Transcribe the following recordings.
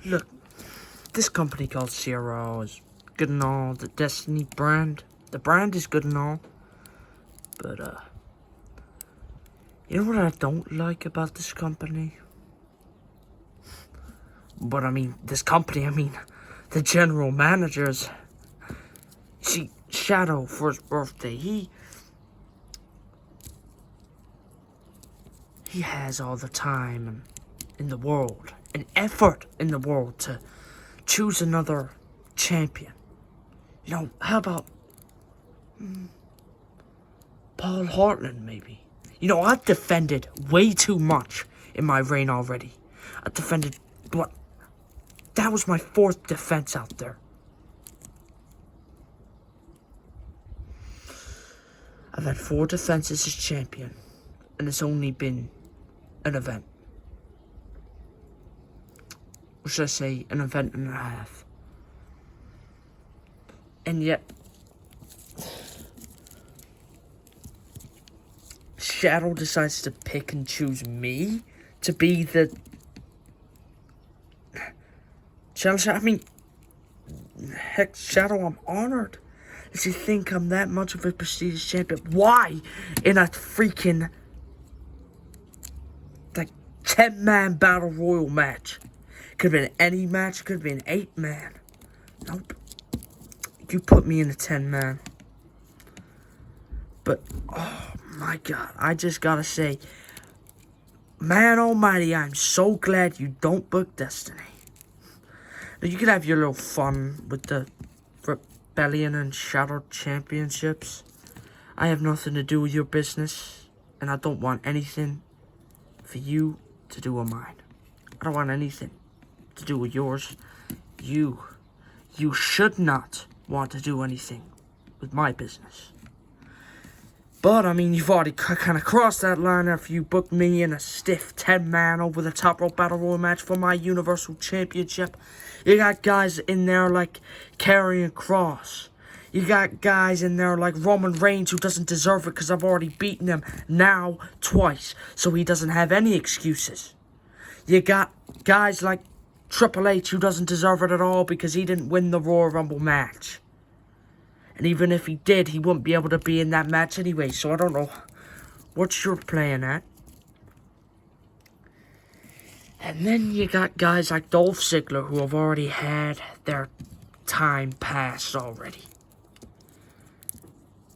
Look, this company called CRO is good and all. The Destiny brand, the brand is good and all. But, you know what I don't like about this company? But, I mean, the general managers. See, Shadow, for his birthday, he has all the time in the world, and effort in the world to choose another champion. You know, how about Paul Hartland, maybe? You know, I've defended way too much in my reign already. I defended, what? That was my 4th defense out there. I've had 4 defenses as champion, and it's only been an event. Or should I say, an event and a half. And yet, Shadow decides to pick and choose me to be the challenger. I mean, heck, Shadow, I'm honored. Does he think I'm that much of a prestigious champion? Why? In a freaking, like, 10-man battle royal match. Could have been any match. Could have been 8-man. Nope. You put me in a 10-man. But, oh my God. I just gotta say, man almighty, I'm so glad you don't book Destiny. Now, you can have your little fun with the Rebellion and Shadow Championships. I have nothing to do with your business, and I don't want anything for you to do with mine. I don't want anything to do with yours. You should not want to do anything with my business. But, I mean, you've already kind of crossed that line after you booked me in a stiff 10-man over-the-top rope battle royal match for my Universal Championship. You got guys in there like Karrion Kross. You got guys in there like Roman Reigns, who doesn't deserve it because I've already beaten him now twice, so he doesn't have any excuses. You got guys like Triple H, who doesn't deserve it at all because he didn't win the Royal Rumble match. And even if he did, he wouldn't be able to be in that match anyway. So I don't know what you're playing at. And then you got guys like Dolph Ziggler, who have already had their time passed already.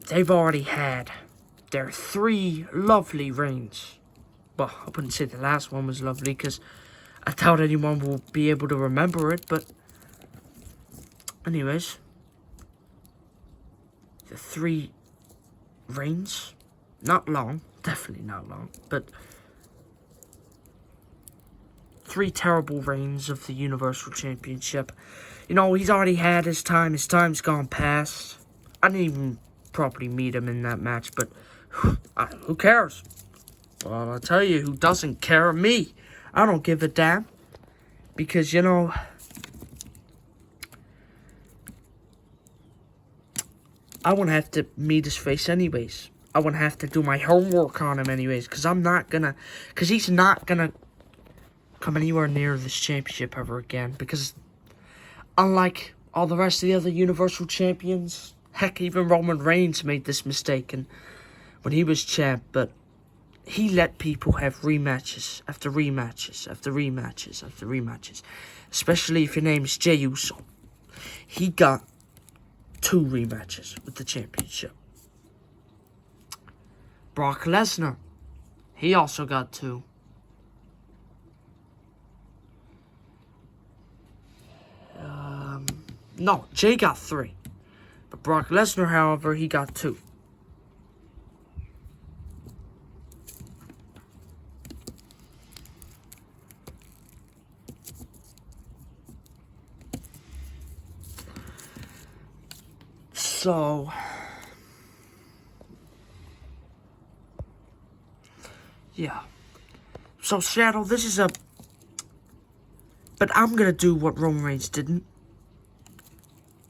They've already had their 3 lovely reigns. Well, I wouldn't say the last one was lovely, because I doubt anyone will be able to remember it. But anyways, the 3 reigns, not long, definitely not long, but 3 terrible reigns of the Universal Championship. You know, he's already had his time. His time's gone past. I didn't even properly meet him in that match, but who cares? Well, I'll tell you who doesn't care. Me. I don't give a damn. Because, you know, I wouldn't have to meet his face anyways. I wouldn't have to do my homework on him anyways. Because he's not gonna come anywhere near this championship ever again. Because unlike all the rest of the other Universal Champions, heck, even Roman Reigns made this mistake when he was champ. But he let people have rematches after rematches after rematches after rematches. Especially if your name is Jey Uso. He got 2 rematches with the championship. Brock Lesnar, he also got 2. No, Jey got 3. But Brock Lesnar, however, he got 2. So, yeah. So, Shadow, this is a... But I'm gonna do what Roman Reigns didn't.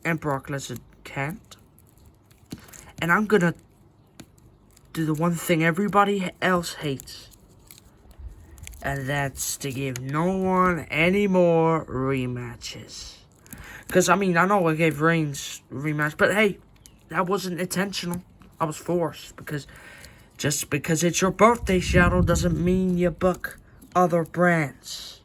And Brock Lesnar can't. And I'm gonna do the one thing everybody else hates. And that's to give no one any more rematches. Because, I mean, I know I gave Reigns a rematch, but hey, that wasn't intentional. I was forced. Because just because it's your birthday, Shadow, doesn't mean you book other brands.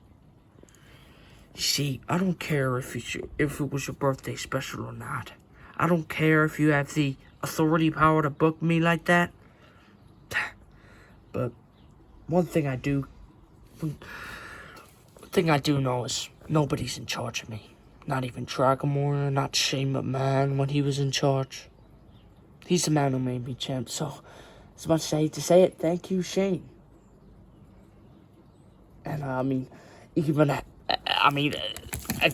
You see, I don't care if it was your birthday special or not. I don't care if you have the authority power to book me like that. But one thing I do know is nobody's in charge of me. Not even Dragon Warrior, not Shane McMahon when he was in charge. He's the man who made me champ, so as much as I hate to say it, thank you, Shane. And I mean, even a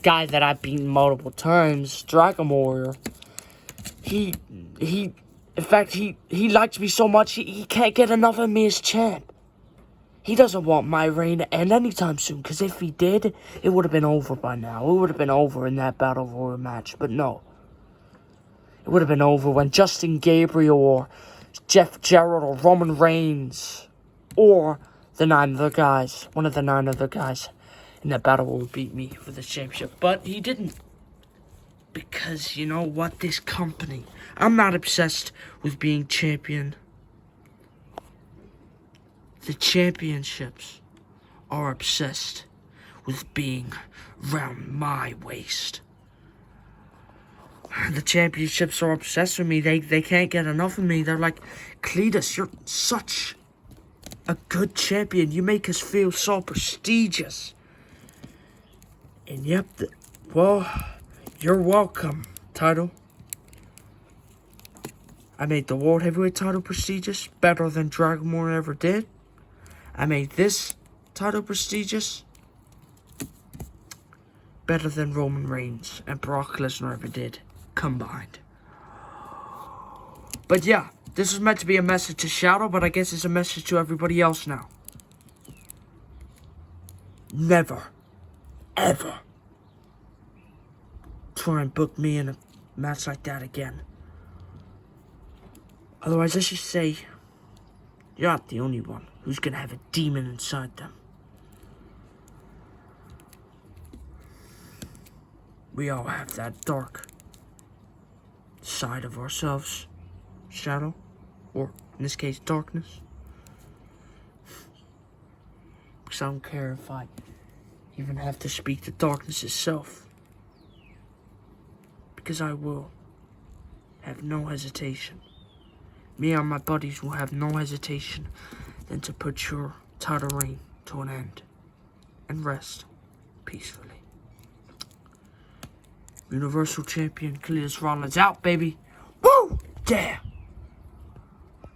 guy that I've beaten multiple times, Dragon Warrior, he likes me so much, he can't get enough of me as champ. He doesn't want my reign to end anytime soon, because if he did, it would have been over by now. It would have been over in that Battle Royal match, but no. It would have been over when Justin Gabriel or Jeff Jarrett or Roman Reigns or one of the 9 other guys in that battle would beat me for the championship. But he didn't. Because, you know what, this company, I'm not obsessed with being champion. The championships are obsessed with being round my waist. The championships are obsessed with me. They can't get enough of me. They're like, Cletus, you're such a good champion. You make us feel so prestigious. And yep, well, you're welcome, title. I made the World Heavyweight title prestigious, better than Dragon Warrior ever did. I made this title prestigious, better than Roman Reigns and Brock Lesnar ever did, combined. But yeah, this was meant to be a message to Shadow, but I guess it's a message to everybody else now. Never, ever try and book me in a match like that again. Otherwise, let's just say, you're not the only one who's gonna have a demon inside them. We all have that dark side of ourselves, Shadow, or in this case, darkness. Because I don't care if I even have to speak to darkness itself. Because I will have no hesitation. Me and my buddies will have no hesitation than to put your title reign to an end and rest peacefully. Universal Champion Cletus Rollins out, baby. Woo! Yeah!